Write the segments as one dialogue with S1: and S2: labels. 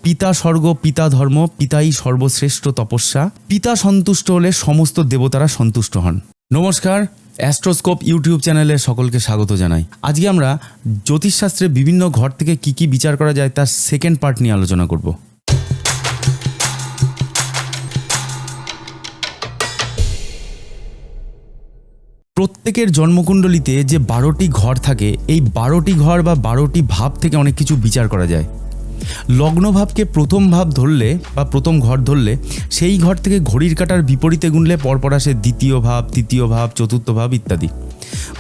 S1: পিতা স্বর্গ, পিতা ধর্ম, পিতাই সর্বশ্রেষ্ঠ তপস্যা। পিতা সন্তুষ্ট হলে সমস্ত দেবতারা সন্তুষ্ট হন। নমস্কার, অ্যাস্ট্রোস্কোপ ইউটিউব চ্যানেলে সকলকে স্বাগত জানাই। আজকে আমরা জ্যোতিষশাস্ত্রে বিভিন্ন ঘর থেকে কি কি বিচার করা যায় তার সেকেন্ড পার্ট নিয়ে আলোচনা করব। প্রত্যেকের জন্মকুণ্ডলিতে যে 12টি ঘর থাকে, এই 12টি ঘর বা 12টি ভাব থেকে অনেক কিছু বিচার করা যায়। লগ্নভাবকে প্রথম ভাব ধরলে বা প্রথম ঘর ধরলে সেই ঘর থেকে ঘড়ির কাঁটার বিপরীতে গুনলে পরপর আসে দ্বিতীয় ভাব, তৃতীয় ভাব, চতুর্থ ভাব ইত্যাদি।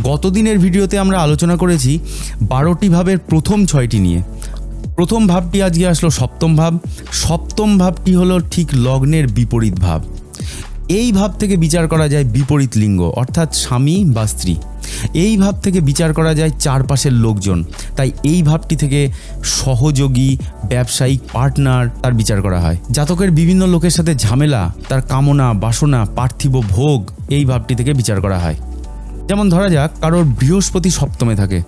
S1: গতদিনের ভিডিওতে আমরা আলোচনা করেছি 12টি ভাবের প্রথম 6টি নিয়ে। প্রথম ভাবটি আজকে আসলো সপ্তম ভাব। সপ্তম ভাবটি হলো ঠিক লগ্নের বিপরীত ভাব। এই ভাব থেকে বিচার করা যায় বিপরীত লিঙ্গ, অর্থাৎ স্বামী বা স্ত্রী। এই ভাব থেকে বিচার করা যায় চারপাশের লোকজন, তাই এই ভাবটি থেকে সহযোগী, ব্যবসায়িক পার্টনার তার বিচার করা হয়। জাতকের বিভিন্ন লোকের সাথে ঝামেলা, তার কামনা বাসনা, পার্থিব ভোগ এই ভাবটি থেকে বিচার করা হয়। যেমন ধরা যাক কারোর বৃহস্পতি সপ্তমে থাকে,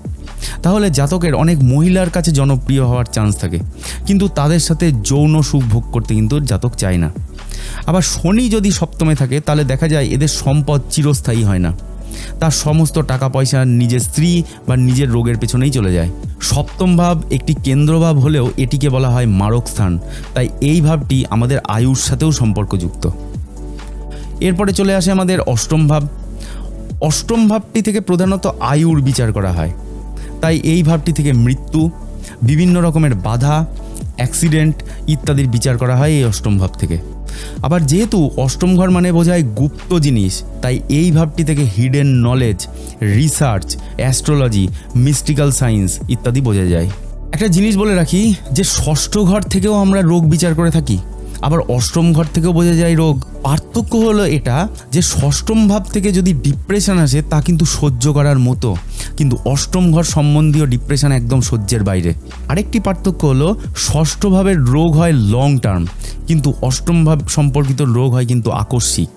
S1: তাহলে জাতকের অনেক মহিলার কাছে জনপ্রিয় হওয়ার চান্স থাকে, কিন্তু তাদের সাথে যৌন সুখ ভোগ করতে কিন্তু জাতক চায় না। আবার শনি যদি সপ্তমে থাকে তাহলে দেখা যায় এদের সম্পদ চিরস্থায়ী হয় না, তার সমস্ত টাকা পয়সা নিজের স্ত্রী বা নিজের রোগের পেছনেই চলে যায়। সপ্তম ভাব একটি কেন্দ্রভাব হলেও এটিকে বলা হয় মারক স্থান, তাই এই ভাবটি আমাদের আয়ুর সাথেও সম্পর্কযুক্ত। এরপরে চলে আসে আমাদের অষ্টম ভাব। অষ্টম ভাবটি থেকে প্রধানত আয়ুর বিচার করা হয়, তাই এই ভাবটি থেকে মৃত্যু, বিভিন্ন রকমের বাধা, অ্যাক্সিডেন্ট ইত্যাদির বিচার করা হয় এই অষ্টম ভাব থেকে। আবার যেহেতু অষ্টম ঘর মানে বোঝায় গুপ্ত জিনিস, তাই এই ভাবটি থেকে hidden knowledge, research, astrology, mystical science ইত্যাদি বোঝা যায়। একটা জিনিস বলে রাখি যে ষষ্ঠ ঘর থেকেও আমরা রোগ বিচার করে থাকি, আবার অষ্টম ঘর থেকেও বোঝা যায় রোগ। পার্থক্য হলো এটা যে ষষ্ঠম ভাব থেকে যদি ডিপ্রেশন আসে তা কিন্তু সহ্য করার মতো, কিন্তু অষ্টম ঘর সম্বন্ধীয় ডিপ্রেশন একদম সহ্যের বাইরে। আরেকটি পার্থক্য হলো ষষ্ঠ ভাবের রোগ হয় লং টার্ম, কিন্তু অষ্টম ভাব সম্পর্কিত রোগ হয় কিন্তু আকস্মিক।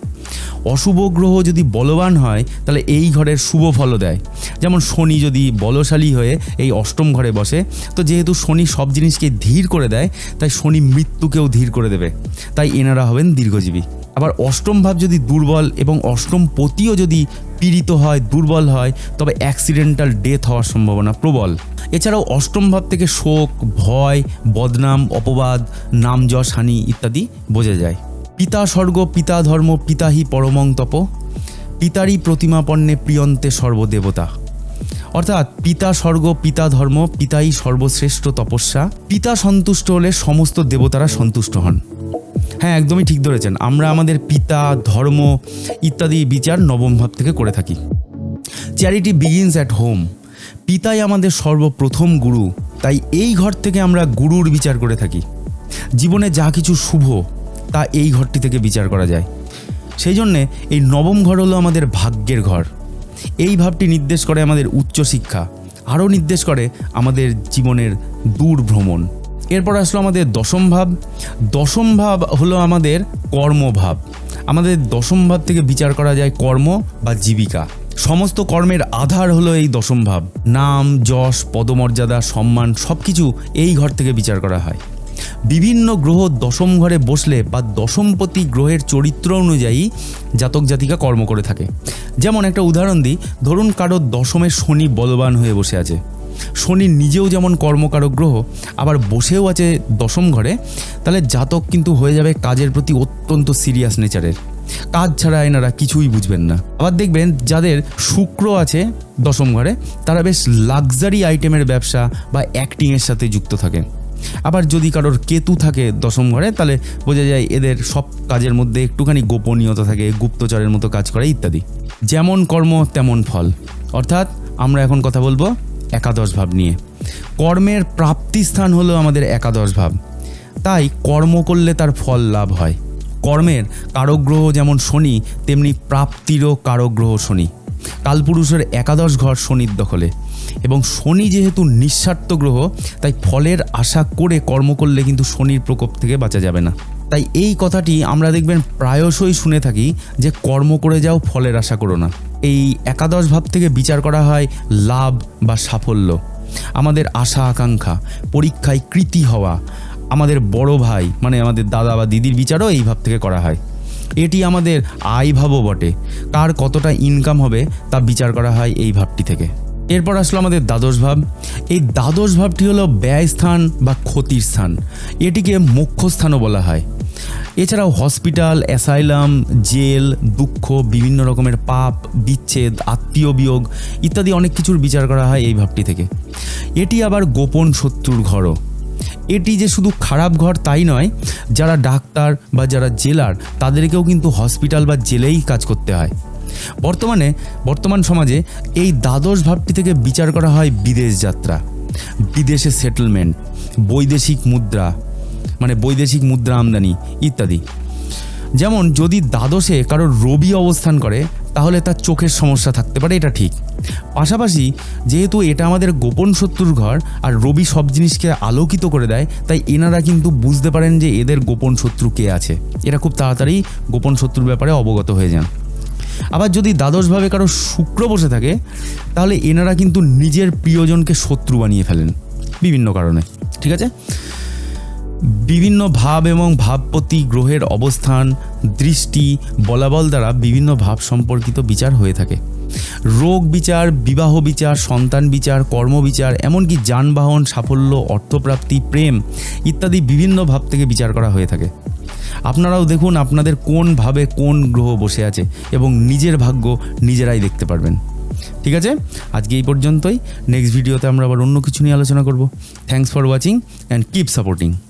S1: অশুভ গ্রহ যদি বলবান হয় তাহলে এই ঘরের শুভ ফলও দেয়। যেমন শনি যদি বলশালী হয়ে এই অষ্টম ঘরে বসে, তো যেহেতু শনি সব জিনিসকে ধীর করে দেয়, তাই শনি মৃত্যুকেও ধীর করে দেবে, তাই এনারা হবেন দীর্ঘজীবী। আবার অষ্টম ভাব যদি দুর্বল এবং অষ্টম পতিও যদি পীড়িত হয়, দুর্বল হয়, তবে অ্যাক্সিডেন্টাল ডেথ হওয়ার সম্ভাবনা প্রবল। এছাড়াও অষ্টম ভাব থেকে শোক, ভয়, বদনাম, অপবাদ, নাম যশ হানি ইত্যাদি বোঝা যায়। পিতা স্বর্গ, পিতা ধর্ম, পিতাহি পরমং তপ, পিতারই প্রতিমাপন্নে প্রিয়ন্তে সর্বদেবতা। অর্থাৎ পিতা স্বর্গ, পিতা ধর্ম, পিতাই সর্বশ্রেষ্ঠ তপস্যা। পিতা সন্তুষ্ট হলে সমস্ত দেবতারা সন্তুষ্ট হন। হ্যাঁ, একদমই ঠিক ধরেছেন। আমরা আমাদের পিতা, ধর্ম ইত্যাদি বিচার নবম ভাব থেকে করে থাকি। Charity begins at home. পিতাই আমাদের সর্বপ্রথম গুরু, তাই এই ঘর থেকে আমরা গুরুর বিচার করে থাকি। জীবনে যা কিছু শুভ তা এই ঘরটি থেকে বিচার করা যায়। সেই জন্যে এই নবম ঘর হলো আমাদের ভাগ্যের ঘর। এই ভাবটি নির্দেশ করে আমাদের উচ্চশিক্ষা, আরও নির্দেশ করে আমাদের জীবনের দূর ভ্রমণ। এরপর আসলো আমাদের দশম ভাব। দশম ভাব হলো আমাদের কর্মভাব। আমাদের দশম ভাব থেকে বিচার করা যায় কর্ম বা জীবিকা। সমস্ত কর্মের আধার হলো এই দশম ভাব। নাম যশ, পদমর্যাদা, সম্মান সব কিছু এই ঘর থেকে বিচার করা হয়। বিভিন্ন গ্রহ দশম ঘরে বসলে বা দশমপতি গ্রহের চরিত্র অনুযায়ী জাতক জাতিকা কর্ম করে থাকে। যেমন একটা উদাহরণ দিই, ধরুন কারোর দশমে শনি বলবান হয়ে বসে আছে। শনি নিজেও যেমন কর্মকারক গ্রহ, আবার বসেও আছে দশম ঘরে, তাহলে জাতক কিন্তু হয়ে যাবে কাজের প্রতি অত্যন্ত সিরিয়াস নেচারের। কাজ ছাড়া এনারা কিছুই বুঝবেন না। আবার দেখবেন যাদের শুক্র আছে দশম ঘরে, তারা বেশ লাক্সারি আইটেমের ব্যবসা বা অ্যাক্টিংয়ের সাথে যুক্ত থাকে। আবার যদি কারোর কেতু থাকে দশম ঘরে, তাহলে বোঝা যায় এদের সব কাজের মধ্যে একটুখানি গোপনীয়তা থাকে, গুপ্তচরের মতো কাজ করে ইত্যাদি। যেমন কর্ম তেমন ফল। অর্থাৎ আমরা এখন কথা বলবো একাদশ ভাব নিয়ে। কর্মের প্রাপ্তিস্থান হলো আমাদের একাদশ ভাব, তাই কর্ম করলে তার ফল লাভ হয়। কর্মের কারক গ্রহ যেমন শনি, তেমনি প্রাপ্তিরও কারক গ্রহ শনি। কালপুরুষের একাদশ ঘর শনির দখলে, এবং শনি যেহেতু নিঃস্বার্থ গ্রহ, তাই ফলের আশা করে কর্ম করলে কিন্তু শনির প্রকোপ থেকে বাঁচা যাবে না। তাই এই কথাটি আমরা দেখবেন প্রায়শই শুনে থাকি যে কর্ম করে যাও, ফলের আশা করো না। এই একাদশ ভাব থেকে বিচার করা হয় লাভ বা সাফল্য, আমাদের আশা আকাঙ্ক্ষা, পরীক্ষায় কৃতী হওয়া, আমাদের বড় ভাই মানে আমাদের দাদা বা দিদির বিচারও এই ভাব থেকে করা হয়। এটি আমাদের আয় ভাবও বটে, কার কতটা ইনকাম হবে তা বিচার করা হয় এই ভাবটি থেকে। এরপর আসলো আমাদের দ্বাদশ ভাব। এই দ্বাদশ ভাবটি হলো ব্যয় স্থান বা ক্ষতির স্থান, এটিকে মোক্ষ স্থানও বলা হয়। এছাড়াও হসপিটাল, অ্যাসাইলাম, জেল, দুঃখ, বিভিন্ন রকমের পাপ, বিচ্ছেদ, আত্মীয় বিয়োগ ইত্যাদি অনেক কিছুর বিচার করা হয় এই ভাবটি থেকে। এটি আবার গোপন শত্রুর ঘরও। এটি যে শুধু খারাপ ঘর তাই নয়, যারা ডাক্তার বা যারা জেলার তাদেরকেও কিন্তু হসপিটাল বা জেলেই কাজ করতে হয়। বর্তমান সমাজে এই দ্বাদশ ভাবটি থেকে বিচার করা হয় বিদেশ যাত্রা, বিদেশে সেটেলমেন্ট, বৈদেশিক মুদ্রা মানে বৈদেশিক মুদ্রা আমদানি ইত্যাদি। যেমন যদি দ্বাদশে কারো রবি অবস্থান করে তাহলে তার চোখের সমস্যা থাকতে পারে, এটা ঠিক। পাশাপাশি যেহেতু এটা আমাদের গোপন শত্রুর ঘর আর রবি সব জিনিসকে আলোকিত করে দেয়, তাই এনারা কিন্তু বুঝতে পারেন যে এদের গোপন শত্রু কে আছে। এরা খুব তাড়াতাড়ি গোপন শত্রুর ব্যাপারে অবগত হয়ে যান। আবার যদি দ্বাদশভাবে কারো শুক্র বসে থাকে তাহলে এনারা কিন্তু নিজের প্রিয়জনকে শত্রু বানিয়ে ফেলেন বিভিন্ন কারণে। ঠিক আছে, বিভিন্ন ভাব এবং ভাবপতি গ্রহের অবস্থান, দৃষ্টি, বলাবল দ্বারা বিভিন্ন ভাব সম্পর্কিত বিচার হয়ে থাকে। রোগ বিচার, বিবাহ বিচার, সন্তান বিচার, কর্ম বিচার, এমনকি যানবাহন, সাফল্য, অর্থপ্রাপ্তি, প্রেম ইত্যাদি বিভিন্ন ভাব থেকে বিচার করা হয়ে থাকে। আপনারাও দেখুন আপনাদের কোন ভাবে কোন গ্রহ বসে আছে এবং নিজের ভাগ্য নিজেরাই দেখতে পারবেন। ঠিক আছে, আজকে এই পর্যন্তই। নেক্সট ভিডিওতে আমরা আবার অন্য কিছু নিয়ে আলোচনা করব। Thanks for watching and keep supporting.